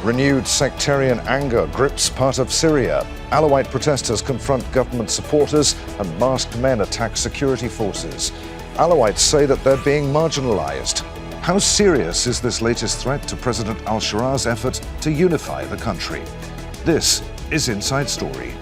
Renewed sectarian anger grips part of Syria. Alawite protesters confront government supporters and masked men attack security forces. Alawites say that they're being marginalised. How serious is this latest threat to President Al Sharaa's effort to unify the country? This is Inside Story.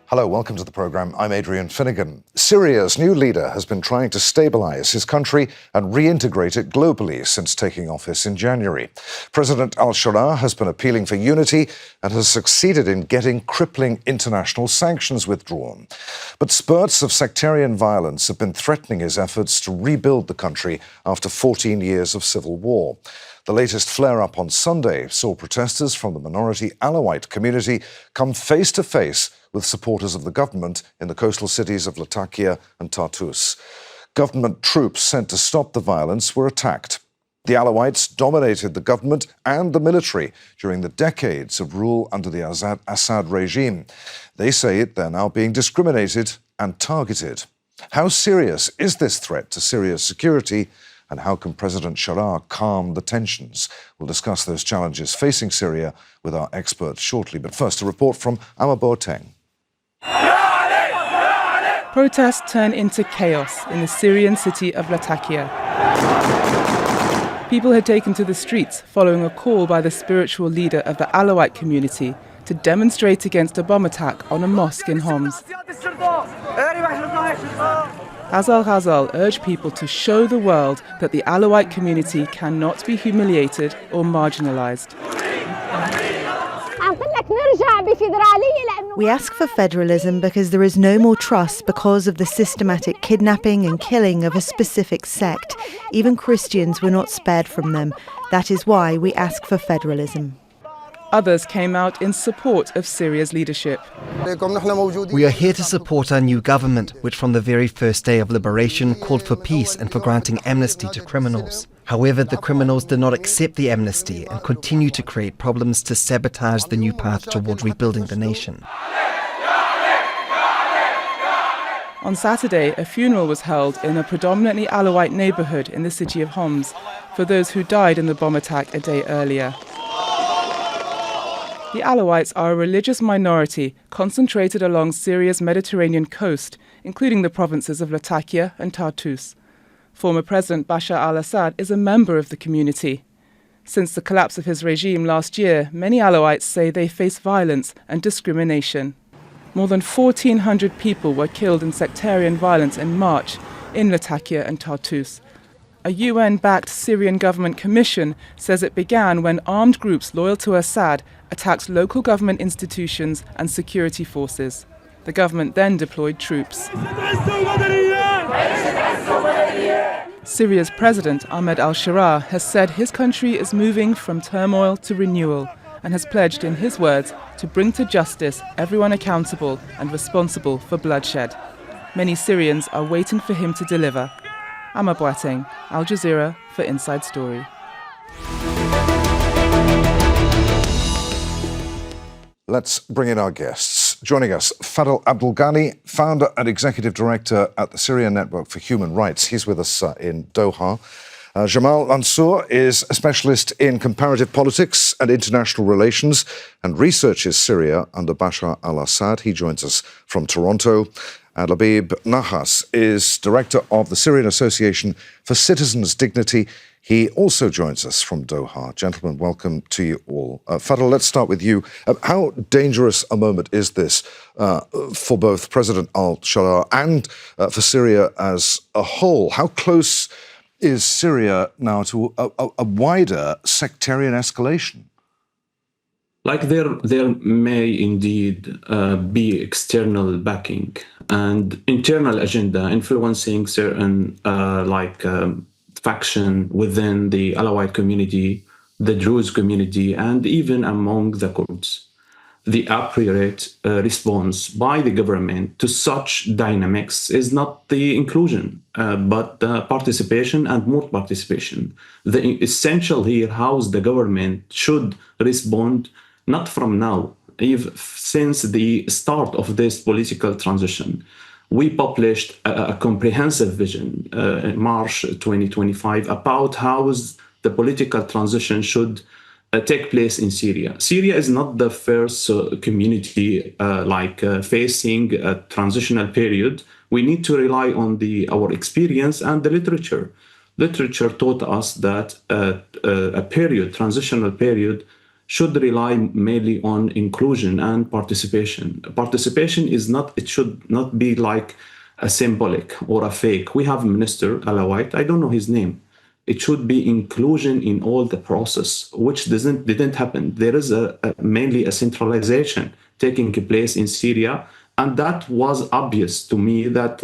Hello, welcome to the programme. I'm Adrian Finighan. Syria's new leader has been trying to stabilise his country and reintegrate it globally since taking office in January. President Al Sharaa has been appealing for unity and has succeeded in getting crippling international sanctions withdrawn. But spurts of sectarian violence have been threatening his efforts to rebuild the country after 14 years of civil war. The latest flare-up on Sunday saw protesters from the minority Alawite community come face-to-face with supporters of the government in the coastal cities of Latakia and Tartus. Government troops sent to stop the violence were attacked. The Alawites dominated the government and the military during the decades of rule under the Assad regime. They say they're now being discriminated and targeted. How serious is this threat to Syria's security? And how can President Sharaa calm the tensions? We'll discuss those challenges facing Syria with our experts shortly. But first, a report from Boateng. Protests turn into chaos in the Syrian city of Latakia. People had taken to the streets following a call by the spiritual leader of the Alawite community to demonstrate against a bomb attack on a mosque in Homs. Ghazal urged people to show the world that the Alawite community cannot be humiliated or marginalised. We ask for federalism because there is no more trust because of the systematic kidnapping and killing of a specific sect. Even Christians were not spared from them. That is why we ask for federalism. Others came out in support of Syria's leadership. We are here to support our new government, which from the very first day of liberation called for peace and for granting amnesty to criminals. However, the criminals did not accept the amnesty and continue to create problems to sabotage the new path toward rebuilding the nation. On Saturday, a funeral was held in a predominantly Alawite neighbourhood in the city of Homs for those who died in the bomb attack a day earlier. The Alawites are a religious minority concentrated along Syria's Mediterranean coast, including the provinces of Latakia and Tartus. Former President Bashar al-Assad is a member of the community. Since the collapse of his regime last year, many Alawites say they face violence and discrimination. More than 1,400 people were killed in sectarian violence in March in Latakia and Tartus. A UN-backed Syrian government commission says it began when armed groups loyal to Assad attacked local government institutions and security forces. The government then deployed troops. Syria's President Al Sharaa has said his country is moving from turmoil to renewal and has pledged, in his words, to bring to justice everyone accountable and responsible for bloodshed. Many Syrians are waiting for him to deliver. Boateng, Al Jazeera for Inside Story. Let's bring in our guests. Joining us, Fadel Abdulghany, founder and executive director at the Syrian Network for Human Rights. He's with us in Doha. Gamal Mansour is a specialist in comparative politics and international relations and researches Syria under Bashar al-Assad. He joins us from Toronto. And Labib Nahas is director of the Syrian Association for Citizens' Dignity. He also joins us from Doha. Gentlemen, welcome to you all. Fadel, let's start with you. How dangerous a moment is this for both President Al Sharaa and for Syria as a whole? How close is Syria now to a wider sectarian escalation? Like there may indeed be external backing and internal agenda influencing certain faction within the Alawite community, the Druze community, and even among the Kurds. the appropriate response by the government to such dynamics is not the inclusion, but participation and more participation. The essential here, how the government should respond, not from now, if since the start of this political transition. We published a comprehensive vision in March 2025 about how the political transition should take place in Syria. Syria is not the first community facing a transitional period. We need to rely on our experience and the literature. Literature taught us that a transitional period, should rely mainly on inclusion and participation. Participation should not be like a symbolic or a fake. We have a minister, Alawite, I don't know his name. It should be inclusion in all the process, which didn't happen. There is mainly a centralization taking place in Syria, and that was obvious to me that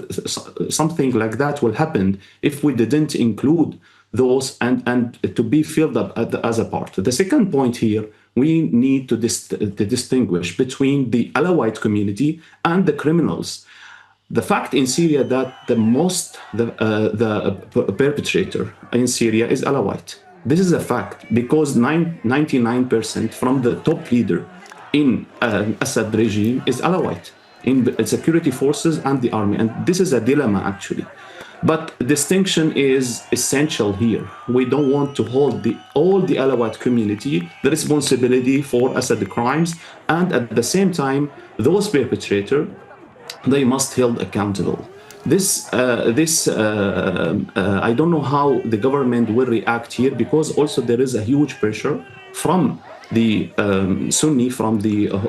something like that will happen if we didn't include those and to be filled up as a part. The second point here, we need to distinguish between the Alawite community and the criminals. The fact in Syria that the perpetrator in Syria is Alawite. This is a fact because 99% from the top leader in Assad regime is Alawite in the security forces and the army, and this is a dilemma actually. But distinction is essential here. We don't want to hold all the Alawite community the responsibility for Assad crimes, and at the same time, those perpetrators, they must held accountable. I don't know how the government will react here, because also there is a huge pressure from the Sunni,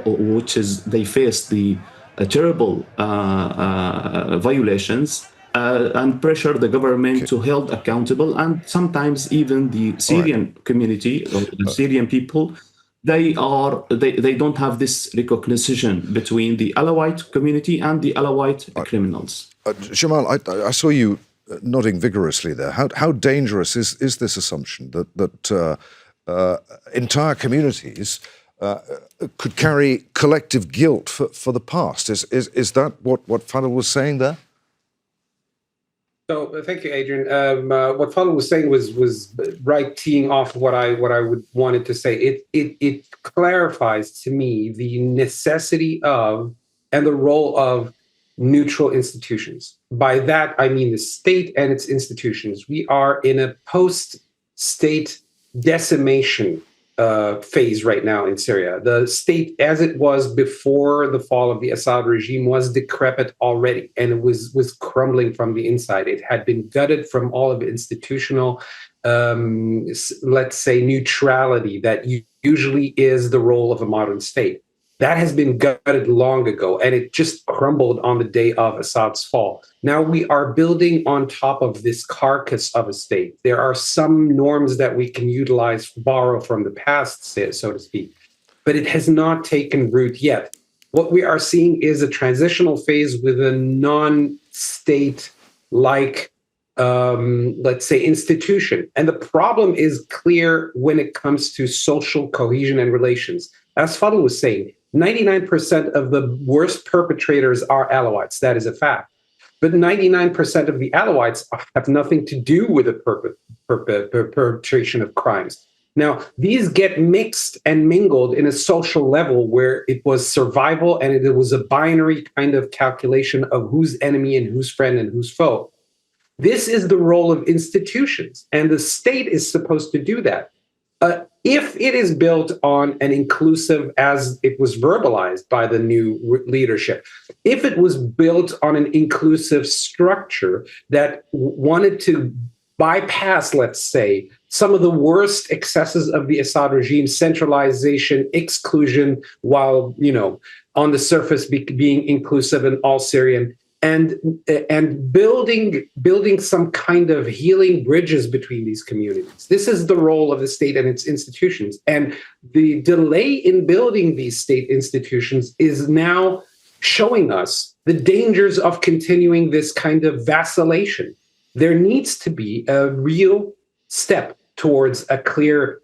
which is they face the terrible violations. And pressure the government to hold accountable, and sometimes even the Syrian community, or the Syrian people, they don't have this recognition between the Alawite community and the Alawite criminals. Jamal, I saw you nodding vigorously there. How dangerous is this assumption that entire communities could carry collective guilt for the past? Is that what Fadel was saying there? So thank you, Adrian. What Fadel was saying was right, teeing off what I would wanted to say. It clarifies to me the necessity of and the role of neutral institutions. By that I mean the state and its institutions. We are in a post-state decimation phase right now in Syria. The state, as it was before the fall of the Assad regime, was decrepit already, and it was crumbling from the inside. It had been gutted from all of institutional, let's say, neutrality that usually is the role of a modern state. That has been gutted long ago, and it just crumbled on the day of Assad's fall. Now we are building on top of this carcass of a state. There are some norms that we can utilize, borrow from the past, so to speak, but it has not taken root yet. What we are seeing is a transitional phase with a non-state-like, let's say, institution. And the problem is clear when it comes to social cohesion and relations. As Fadel was saying, 99% of the worst perpetrators are Alawites. That is a fact. But 99% of the Alawites have nothing to do with the perpetration of crimes. Now, these get mixed and mingled in a social level where it was survival and it was a binary kind of calculation of who's enemy and who's friend and who's foe. This is the role of institutions, and the state is supposed to do that. If it is built on an inclusive, as it was verbalized by the new leadership, if it was built on an inclusive structure that wanted to bypass, let's say, some of the worst excesses of the Assad regime, centralization, exclusion, while, on the surface being inclusive and all Syrian, and building some kind of healing bridges between these communities. This is the role of the state and its institutions. And the delay in building these state institutions is now showing us the dangers of continuing this kind of vacillation. There needs to be a real step towards a clear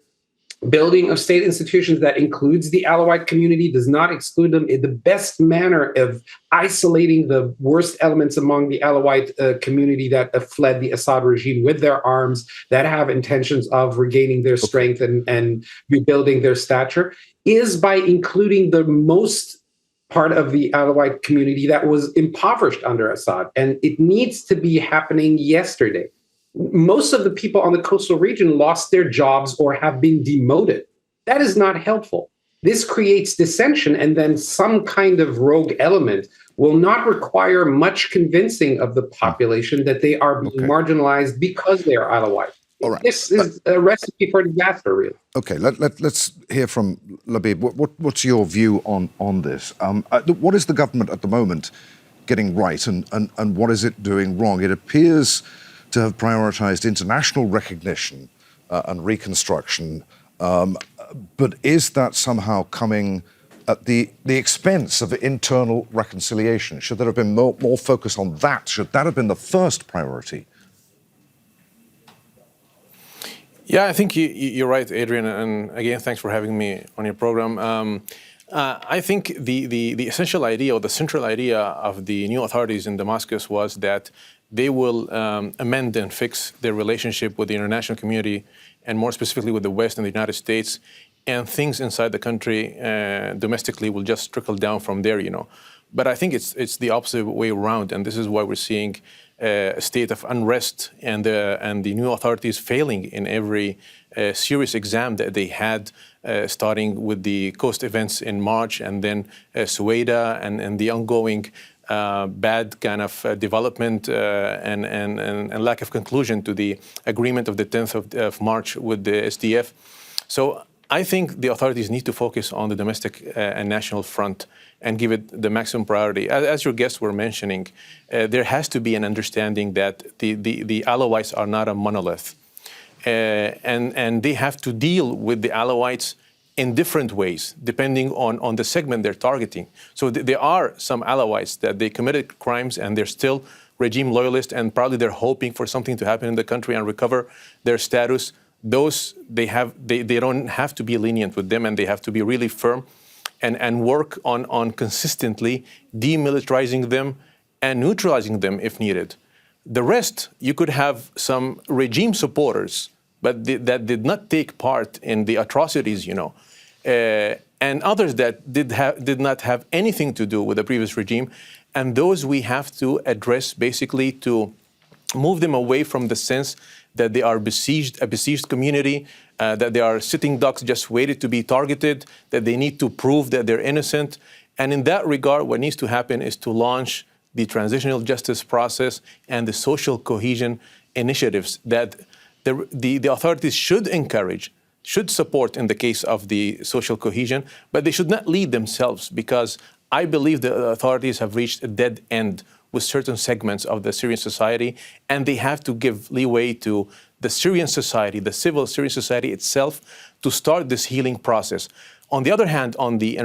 building of state institutions that includes the Alawite community, does not exclude them, in the best manner of isolating the worst elements among the Alawite community that have fled the Assad regime with their arms, that have intentions of regaining their strength and rebuilding their stature, is by including the most part of the Alawite community that was impoverished under Assad. And it needs to be happening yesterday. Most of the people on the coastal region lost their jobs or have been demoted. That is not helpful. This creates dissension, and then some kind of rogue element will not require much convincing of the population that they are being marginalized because they are Alawite. All right. This is a recipe for disaster, really. Okay, let's hear from Labib. What's your view on this? What is the government at the moment getting right, and what is it doing wrong? It appears to have prioritized international recognition and reconstruction, but is that somehow coming at the expense of internal reconciliation? Should there have been more focus on that? Should that have been the first priority? Yeah, I think you're right, Adrian, and again, thanks for having me on your program. I think the essential idea, or the central idea of the new authorities in Damascus, was that they will amend and fix their relationship with the international community, and more specifically with the West and the United States, and things inside the country domestically will just trickle down from there, But I think it's the opposite way around, and this is why we're seeing a state of unrest and the new authorities failing in every serious exam that they had, starting with the coast events in March, and then Suwaida, and the ongoing bad kind of development and lack of conclusion to the agreement of the 10th of March with the SDF. So I think the authorities need to focus on the domestic and national front and give it the maximum priority. As your guests were mentioning, there has to be an understanding that the Alawites are not a monolith. And they have to deal with the Alawites in different ways, depending on the segment they're targeting. So there are some Alawites that they committed crimes and they're still regime loyalists, and probably they're hoping for something to happen in the country and recover their status. Those, they don't have to be lenient with them, and they have to be really firm and work on consistently demilitarizing them and neutralizing them if needed. The rest, you could have some regime supporters, but that did not take part in the atrocities, and others that did not have anything to do with the previous regime. And those we have to address, basically to move them away from the sense that they are a besieged community, that they are sitting ducks just waited to be targeted, that they need to prove that they're innocent. And in that regard, what needs to happen is to launch the transitional justice process and the social cohesion initiatives that the authorities should encourage, should support in the case of the social cohesion, but they should not lead themselves, because I believe the authorities have reached a dead end with certain segments of the Syrian society, and they have to give leeway to the Syrian society, the civil Syrian society itself, to start this healing process. On the other hand, on the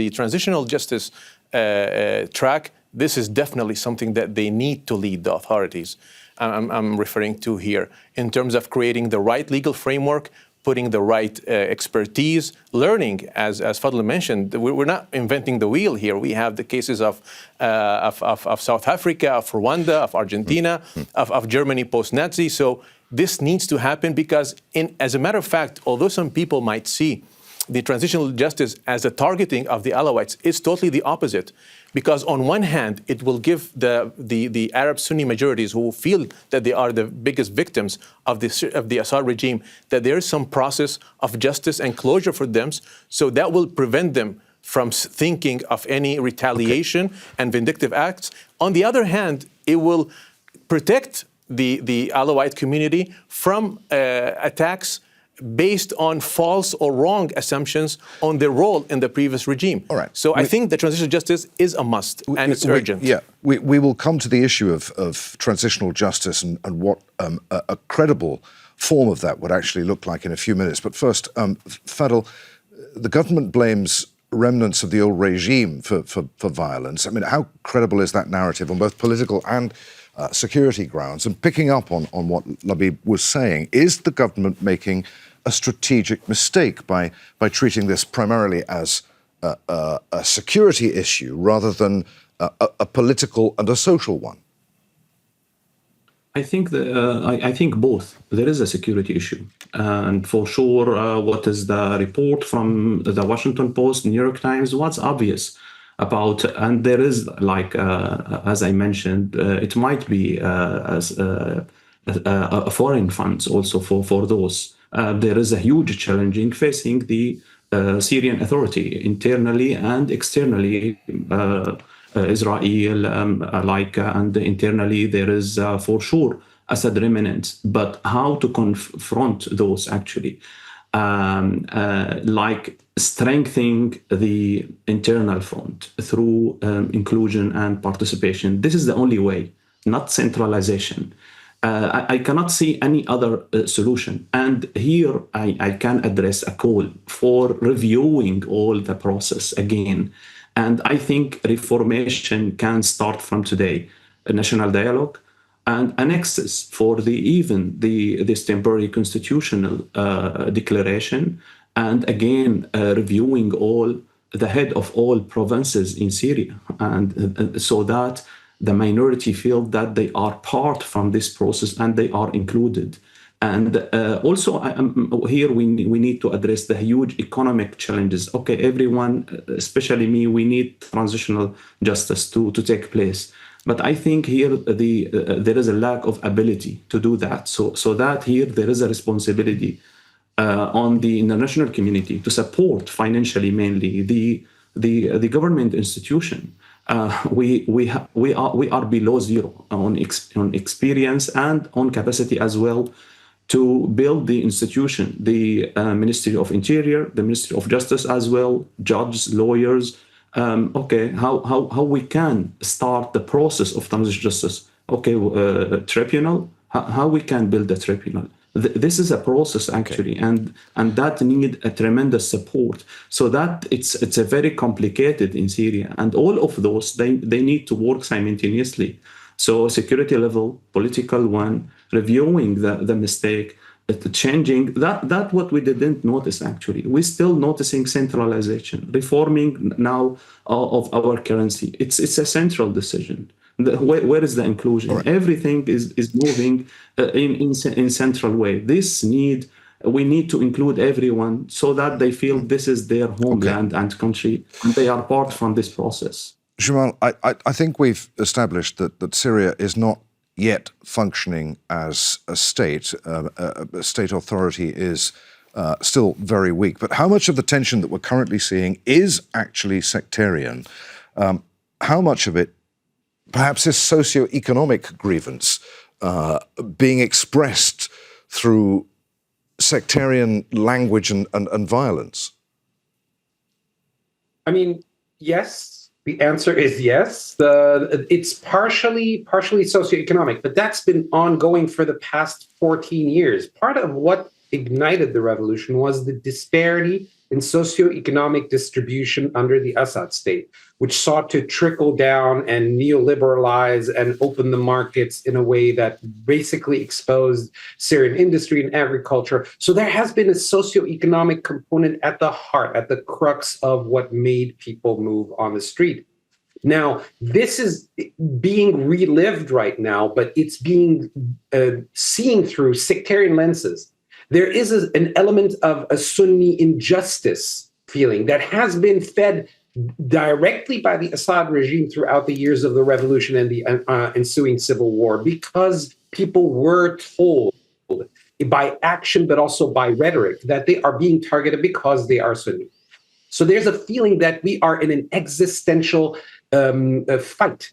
transitional justice track, this is definitely something that they need to lead the authorities. I'm referring to here in terms of creating the right legal framework, putting the right expertise, learning, as Fadel mentioned. We're not inventing the wheel here. We have the cases of South Africa, of Rwanda, of Argentina, of Germany post-Nazi. So this needs to happen because, as a matter of fact, although some people might see the transitional justice as a targeting of the Alawites, it's totally the opposite. Because on one hand, it will give the Arab Sunni majorities who feel that they are the biggest victims of the Assad regime, that there is some process of justice and closure for them. So that will prevent them from thinking of any retaliation and vindictive acts. On the other hand, it will protect the Alawite community from attacks based on false or wrong assumptions on their role in the previous regime. All right. So I think that transitional justice is a must, and it's urgent. We will come to the issue of transitional justice and what a credible form of that would actually look like in a few minutes. But first, Fadel, the government blames remnants of the old regime for violence. I mean, how credible is that narrative on both political and security grounds? And picking up on what Labib was saying, is the government making a strategic mistake by treating this primarily as a security issue rather than a political and a social one? I think I think both. There is a security issue, and for sure, what is the report from the Washington Post, New York Times? What's obvious about? And there is, like as I mentioned, it might be as foreign funds also for those. There is a huge challenge facing the Syrian Authority internally and externally. Israel, and internally there is for sure Assad remnants, but how to confront those actually, like strengthening the internal front through inclusion and participation. This is the only way, not centralization. I cannot see any other solution. And here I can address a call for reviewing all the process again. And I think reformation can start from today, a national dialogue and annexes for this temporary constitutional declaration, and again reviewing all the head of all provinces in Syria, and so that the minority feel that they are part from this process and they are included. And also here we need to address the huge economic challenges. Okay, everyone, especially me, we need transitional justice to take place. But I think here there is a lack of ability to do that. So that here there is a responsibility on the international community to support financially mainly the government institution. We are below zero on experience and on capacity as well to build the institution, the Ministry of Interior, the Ministry of Justice as well, judges, lawyers. Okay, how we can start the process of transitional justice? Okay, tribunal. How we can build a tribunal? This is a process actually, and that need a tremendous support. So that it's a very complicated in Syria, and all of those they need to work simultaneously. So security level, political one, reviewing the mistake, changing that what we didn't notice actually. We're still noticing centralization, reforming now of our currency. It's a central decision. Where is the inclusion? Right. Everything is moving in central way. We need to include everyone so that they feel this is their homeland and country, and they are part from this process. Gamal, I think we've established that Syria is not yet functioning as a state. A state authority is still very weak. But how much of the tension that we're currently seeing is actually sectarian? How much of it perhaps is socio-economic grievance being expressed through sectarian language and violence? I mean, yes. The answer is yes. It's partially socioeconomic, but that's been ongoing for the past 14 years. Part of what ignited the revolution was the disparity in socioeconomic distribution under the Assad state, which sought to trickle down and neoliberalize and open the markets in a way that basically exposed Syrian industry and agriculture. So there has been a socioeconomic component at the heart, at the crux of what made people move on the street. Now, this is being relived right now, but it's being seen through sectarian lenses. There is an element of a Sunni injustice feeling that has been fed directly by the Assad regime throughout the years of the revolution and the ensuing civil war, because people were told by action, but also by rhetoric, that they are being targeted because they are Sunni. So there's a feeling that we are in an existential fight,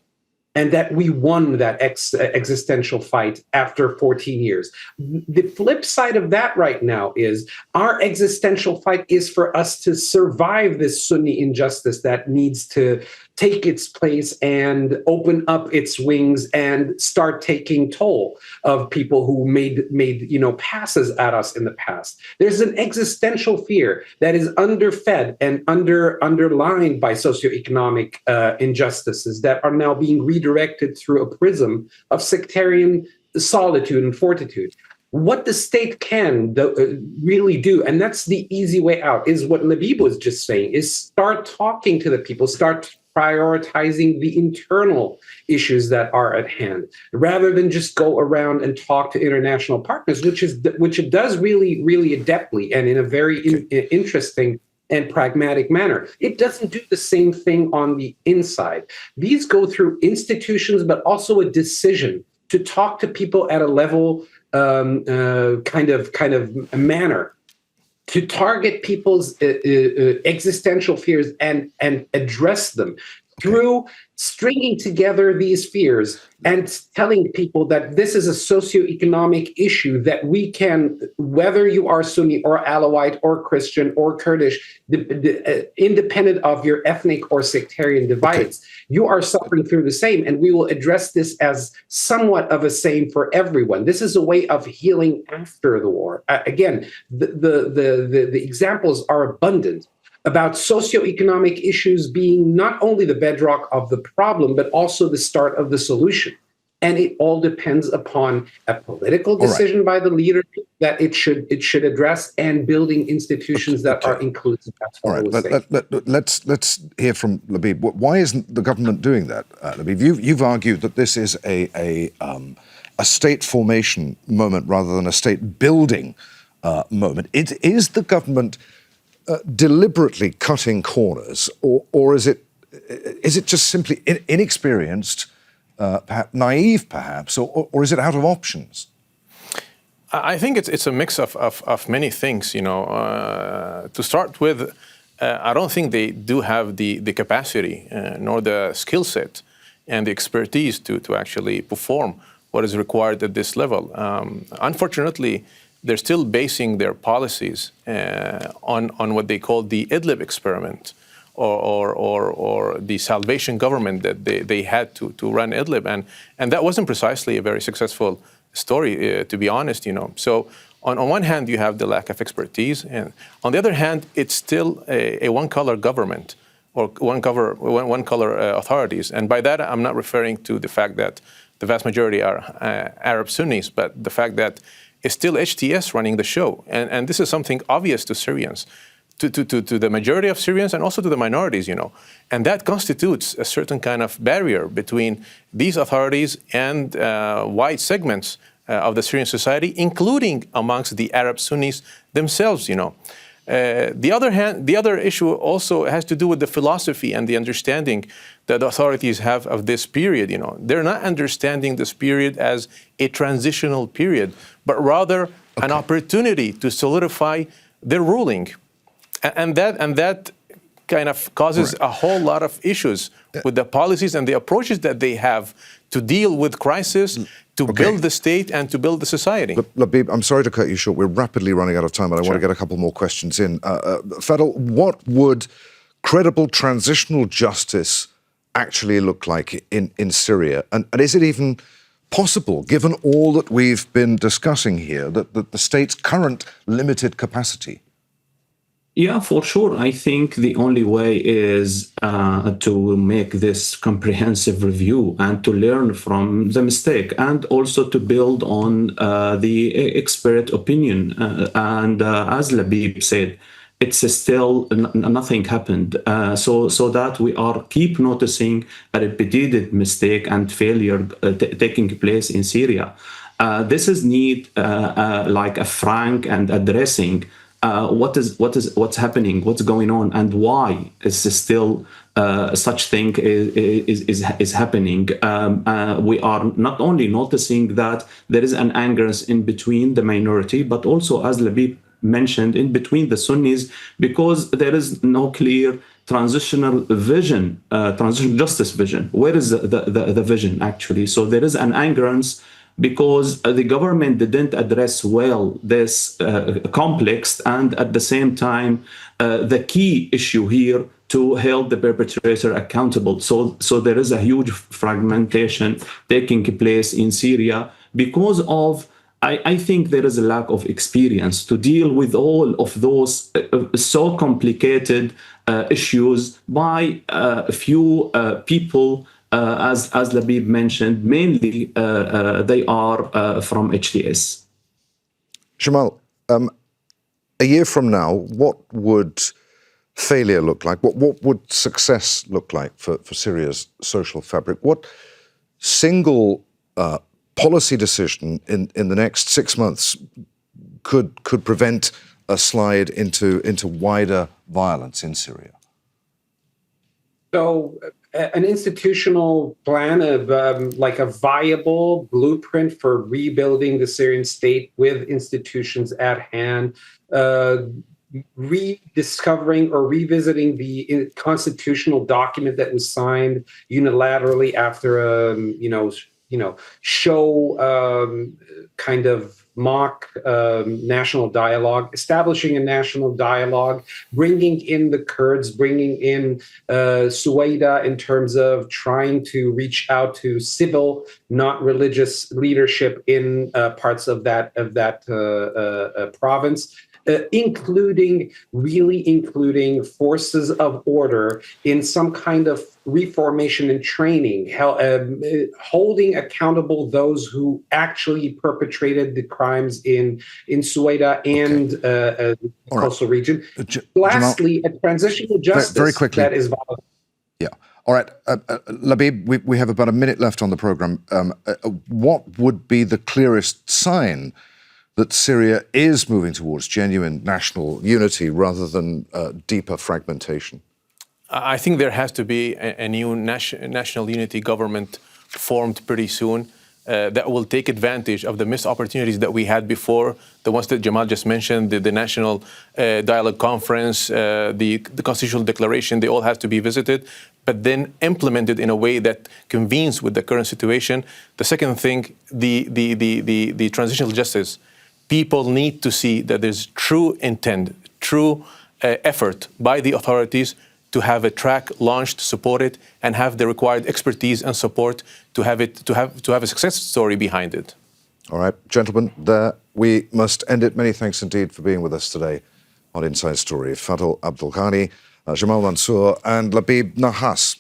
and that we won that existential fight after 14 years. The flip side of that right now is our existential fight is for us to survive this Sunni injustice that needs to take its place and open up its wings and start taking toll of people who made passes at us in the past. There's an existential fear that is underfed and underlined by socioeconomic injustices that are now being redirected through a prism of sectarian solitude and fortitude. What the state can really do, and that's the easy way out, is what Labib was just saying, is start talking to the people, start prioritizing the internal issues that are at hand, rather than just go around and talk to international partners, which it does really, really adeptly and in a very interesting and pragmatic manner. It doesn't do the same thing on the inside. These go through institutions, but also a decision to talk to people at a level kind of manner, to target people's existential fears and address them through stringing together these fears and telling people that this is a socioeconomic issue that we can, whether you are Sunni or Alawite or Christian or Kurdish, independent of your ethnic or sectarian divides, you are suffering through the same, and we will address this as somewhat of a same for everyone. This is a way of healing after the war. Again, the examples are abundant about socioeconomic issues being not only the bedrock of the problem, but also the start of the solution. And it all depends upon a political decision by the leadership that it should address, and building institutions that are inclusive. That's what I was saying. Let's hear from Labib. Why isn't the government doing that, Labib? You've argued that this is a state formation moment rather than a state building moment. Is the government deliberately cutting corners, or is it just simply inexperienced, perhaps naive, perhaps, or is it out of options? I think it's a mix of many things. To start with, I don't think they do have the capacity nor the skill set and the expertise to actually perform what is required at this level. Unfortunately, they're still basing their policies on what they call the Idlib experiment, or the salvation government that they had to run Idlib, and that wasn't precisely a very successful story, to be honest. So on one hand you have the lack of expertise, and on the other hand it's still a one-color government, or one-color authorities. And by that I'm not referring to the fact that the vast majority are Arab Sunnis, but the fact that it's still HTS running the show. And this is something obvious to Syrians, to the majority of Syrians, and also to the minorities, And that constitutes a certain kind of barrier between these authorities and wide segments of the Syrian society, including amongst the Arab Sunnis themselves, The other issue also has to do with the philosophy and the understanding that the authorities have of this period. They're not understanding this period as a transitional period, but rather an opportunity to solidify their ruling, and that kind of causes a whole lot of issues with the policies and the approaches that they have to deal with crisis, to build the state and to build the society. Labib, I'm sorry to cut you short. We're rapidly running out of time, but I want to get a couple more questions in. Fadel, what would credible transitional justice actually look like in Syria? And is it even possible, given all that we've been discussing here, that the state's current limited capacity? Yeah, for sure. I think the only way is to make this comprehensive review and to learn from the mistake, and also to build on the expert opinion. And as Labib said, it's still nothing happened. So that we are keep noticing a repeated mistake and failure taking place in Syria. This is need like a frank and addressing what's happening, what's going on, and why is still such thing is happening. We are not only noticing that there is an anger in between the minority, but also, as Labib mentioned, in between the Sunnis, because there is no clear transitional vision, transitional justice vision. Where is the vision actually? So there is an angerance because the government didn't address well this complex, and at the same time, the key issue here to hold the perpetrator accountable. So there is a huge fragmentation taking place in Syria because of, I think there is a lack of experience to deal with all of those so complicated issues by a few people. As Labib mentioned, mainly they are from HTS. Gamal, a year from now, what would failure look like? What would success look like for Syria's social fabric? What single policy decision in the next 6 months could prevent a slide into wider violence in Syria? So an institutional plan of like a viable blueprint for rebuilding the Syrian state with institutions at hand, rediscovering or revisiting the constitutional document that was signed unilaterally after show kind of mock national dialogue, establishing a national dialogue, bringing in the Kurds, bringing in Suwaida in terms of trying to reach out to civil, not religious leadership in parts of that province. Including forces of order in some kind of reformation and training, holding accountable those who actually perpetrated the crimes in Suwaida and the coastal region. Lastly, a transitional justice very quickly. That is viable. Yeah. All right. Labib, we have about a minute left on the program. What would be the clearest sign that Syria is moving towards genuine national unity rather than deeper fragmentation? I think there has to be a new national unity government formed pretty soon that will take advantage of the missed opportunities that we had before, the ones that Gamal just mentioned, the National Dialogue Conference, the Constitutional Declaration. They all have to be visited, but then implemented in a way that convenes with the current situation. The second thing, the transitional justice. People need to see that there's true intent, true effort by the authorities to have a track launched, supported, and have the required expertise and support to have a success story behind it. All right, gentlemen, there we must end it. Many thanks indeed for being with us today on Inside Story. Fadel Abdulghany, Gamal Mansour, and Labib Nahas.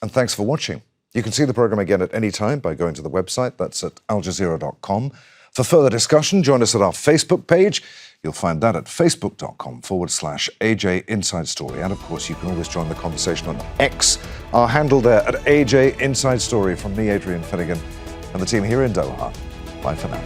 And thanks for watching. You can see the program again at any time by going to the website. That's at aljazeera.com. For further discussion, join us at our Facebook page. You'll find that at facebook.com/AJ Inside Story. And of course, you can always join the conversation on X, our handle there at AJ Inside Story. From me, Adrian Finighan, and the team here in Doha. Bye for now.